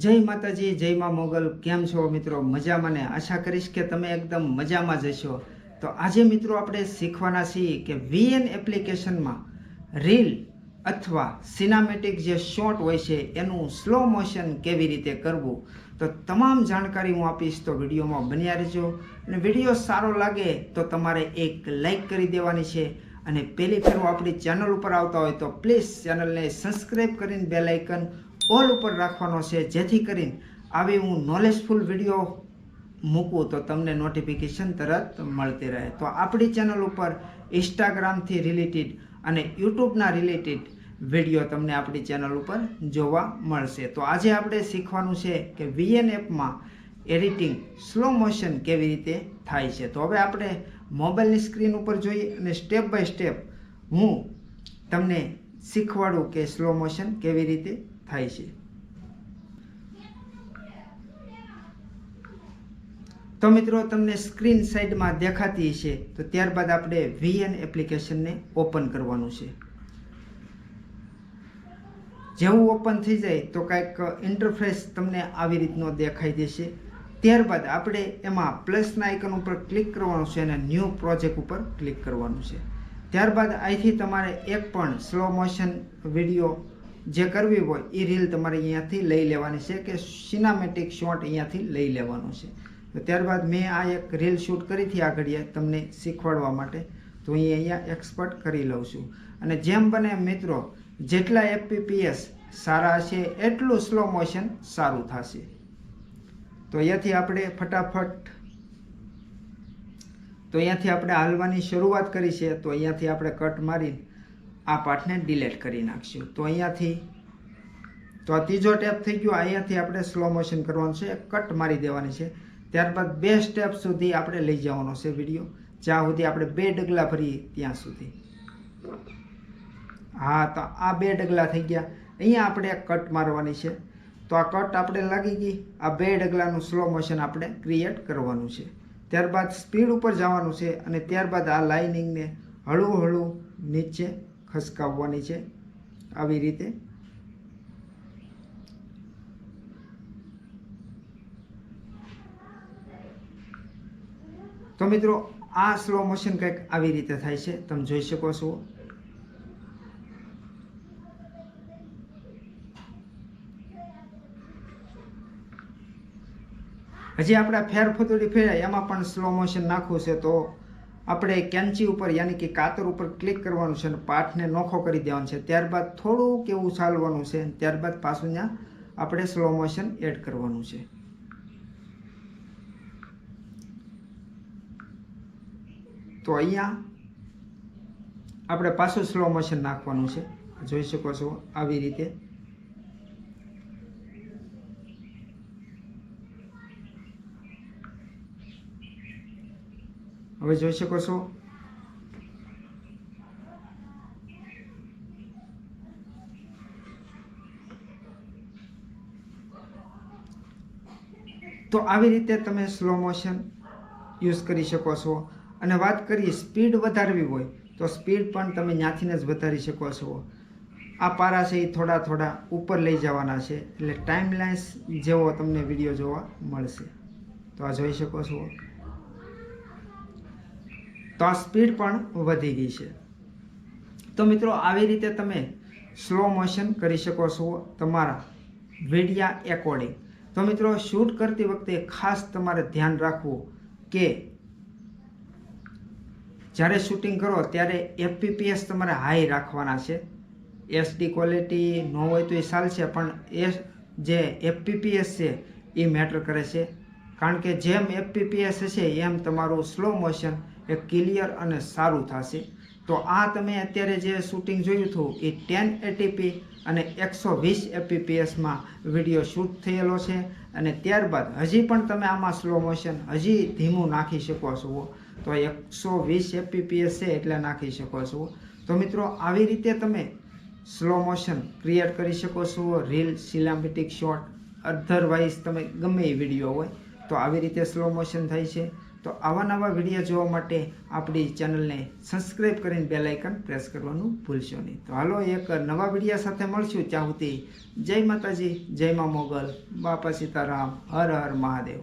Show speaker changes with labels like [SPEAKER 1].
[SPEAKER 1] જય માતાજી, જય માં મોગલ. કેમ છો મિત્રો? મજામાં ને? આશા કરીશ કે તમે એકદમ મજામાં જ હશો. તો આજે મિત્રો આપણે શીખવાના છીએ કે VN એપ્લિકેશનમાં રીલ અથવા સિનેમેટિક જે શોર્ટ હોય છે એનું સ્લો મોશન કેવી રીતે કરવું, તો તમામ જાણકારી હું આપીશ. તો વિડીયોમાં બન્યા રહેજો અને વિડીયો સારો લાગે તો તમારે એક લાઈક કરી દેવાની છે. અને પહેલી ફેર આપણી ચેનલ ઉપર આવતા હોય તો પ્લીઝ ચેનલને સબસ્ક્રાઈબ કરીને બેલ આઇકન ઓલ ઉપર રાખવાનો છે, જેથી કરીને આવી હું નોલેજફુલ વિડીયો મૂકું તો તમને નોટિફિકેશન તરત મળતી રહે. તો આપણી ચેનલ ઉપર ઇન્સ્ટાગ્રામથી રિલેટેડ અને યુટ્યુબના રિલેટેડ વિડીયો તમને આપણી ચેનલ ઉપર જોવા મળશે. તો આજે આપણે શીખવાનું છે કે VN એપમાં એડિટિંગ સ્લો મોશન કેવી રીતે થાય છે. તો હવે આપણે મોબાઈલની સ્ક્રીન ઉપર જોઈએ અને સ્ટેપ બાય સ્ટેપ હું તમને શીખવાડું કે સ્લો મોશન કેવી રીતે થાય છે. તો મિત્રો તમને સ્ક્રીન સાઈડમાં દેખાતી છે. તો ત્યારબાદ આપણે VN એપ્લિકેશનને ઓપન કરવાનું છે. જેવું ઓપન થઈ જાય તો કંઈક ઇન્ટરફેસ તમને આવી રીતનો દેખાઈ દેશે. ત્યારબાદ આપણે એમાં પ્લસના આઇકન ઉપર ક્લિક કરવાનું છે અને ન્યૂ પ્રોજેક્ટ ઉપર ક્લિક કરવાનું છે. ત્યારબાદ અહીંથી તમારે એક પણ સ્લો મોશન વિડીયો જે કરવી હોય એ રીલ તમારે અહીંયાથી લઈ લેવાની છે કે સિનેમેટિક શોટ અહીંયાથી લઈ લેવાનું છે. તો ત્યારબાદ મેં આ એક રીલ શૂટ કરી હતી આગળ તમને શીખવાડવા માટે, તો હું અહીંયા એક્સપર્ટ કરી લઉં છું. અને જેમ બને મિત્રો જેટલા FPS સારા હશે એટલું સ્લો મોશન સારું થશે. તો અહીંયાથી આપણે ફટાફટ હાલવાની શરૂઆત કરી છે. તો અહીંયાથી આપણે કટ મારી આ પાર્ટને ડિલીટ કરી નાખશું. તો અહીંયાથી તો આ ત્રીજો ટેપ થઈ ગયો. અહીંયાથી આપણે સ્લો મોશન કરવાનું છે, કટ મારી દેવાની છે. ત્યારબાદ 2 સ્ટેપ સુધી આપણે લઈ જવાનો છે વિડીયો, જ્યાં સુધી આપણે 2 ડગલા ભરીએ ત્યાં સુધી. હા, તો આ 2 ડગલા થઈ ગયા. અહીંયા આપણે કટ મારવાની છે. તો આ કટ આપણે લાગી ગઈ. આ 2 ડગલાનું સ્લો મોશન આપણે ક્રિએટ કરવાનું છે. ત્યારબાદ સ્પીડ ઉપર જવાનું છે અને ત્યારબાદ આ લાઇનિંગને હળવું હળવું નીચે ખસકાવવાની છે આવી રીતે. તો મિત્રો આ સ્લો મોશન કંઈક આવી રીતે થાય છે, તમે જોઈ શકો છો. હજી આપણે ફેરફતોડી ફેરાય એમાં પણ સ્લો મોશન નાખવું છે. તો આપણે કેન્ચી ઉપર યાની કે કાતર ઉપર ક્લિક કરવાનું છે અને પાર્ટને નોખો કરી દેવાનું છે. ત્યારબાદ થોડુંક એવું ચાલવાનું છે. ત્યારબાદ પાછું ત્યાં આપણે સ્લો મોશન એડ કરવાનું છે. તો અહીંયા આપણે પાછું સ્લો મોશન નાખવાનું છે, જોઈ શકો છો આવી રીતે. હવે જોઈ શકો છો તો આવી રીતે તમે સ્લો મોશન યુઝ કરી શકો છો. અને વાત કરીએ સ્પીડ વધારવી હોય તો સ્પીડ પણ તમે ત્યાંથી જ વધારી શકો છો. આ પારા છે એ થોડા થોડા ઉપર લઈ જવાના છે, એટલે ટાઈમલાઇન્સ જેવો તમને વિડીયો જોવા મળશે. તો આ જોઈ શકો છો. તો આ સ્પીડ પણ વધી ગઈ છે. તો મિત્રો આવી રીતે તમે સ્લો મોશન કરી શકો છો તમારા વિડીયા એકોર્ડિંગ. તો મિત્રો શૂટ કરતી વખતે ખાસ તમારે ધ્યાન રાખવું કે જ્યારે શૂટિંગ કરો ત્યારે FPS તમારે હાઈ રાખવાના છે. SD ક્વોલિટી ન હોય તો એ ચાલશે, પણ એ જે FPS છે એ મેટર કરે છે. કારણ કે જેમ FPS હશે એમ તમારું સ્લો મોશન એ ક્લિયર અને સારું થશે. તો આ તમે અત્યારે જે શૂટિંગ જોયું હતું એ 1080p અને 120 fpsમાં વિડીયો શૂટ થયેલો છે. અને ત્યારબાદ હજી પણ તમે આમાં સ્લો મોશન હજી ધીમું નાખી શકો છો. તો 120 fps છે એટલે નાખી શકો છો. તો મિત્રો આવી રીતે તમે સ્લો મોશન ક્રિએટ કરી શકો છો. રીલ, સિનેમેટિક શોટ, અધરવાઇઝ તમે ગમે એ વિડીયો હોય તો આવી રીતે સ્લો મોશન થાય છે. તો આવા નવા વિડીયો જોવા માટે આપણી ચેનલને સબસ્ક્રાઈબ કરીને બેલ આઇકન પ્રેસ કરવાનું ભૂલશો નહીં. તો હાલો એક નવા વિડીયો સાથે મળશું. ત્યાં સુધી જય માતાજી, જય મા મોગલ, બાપા સીતારામ, હર હર મહાદેવ.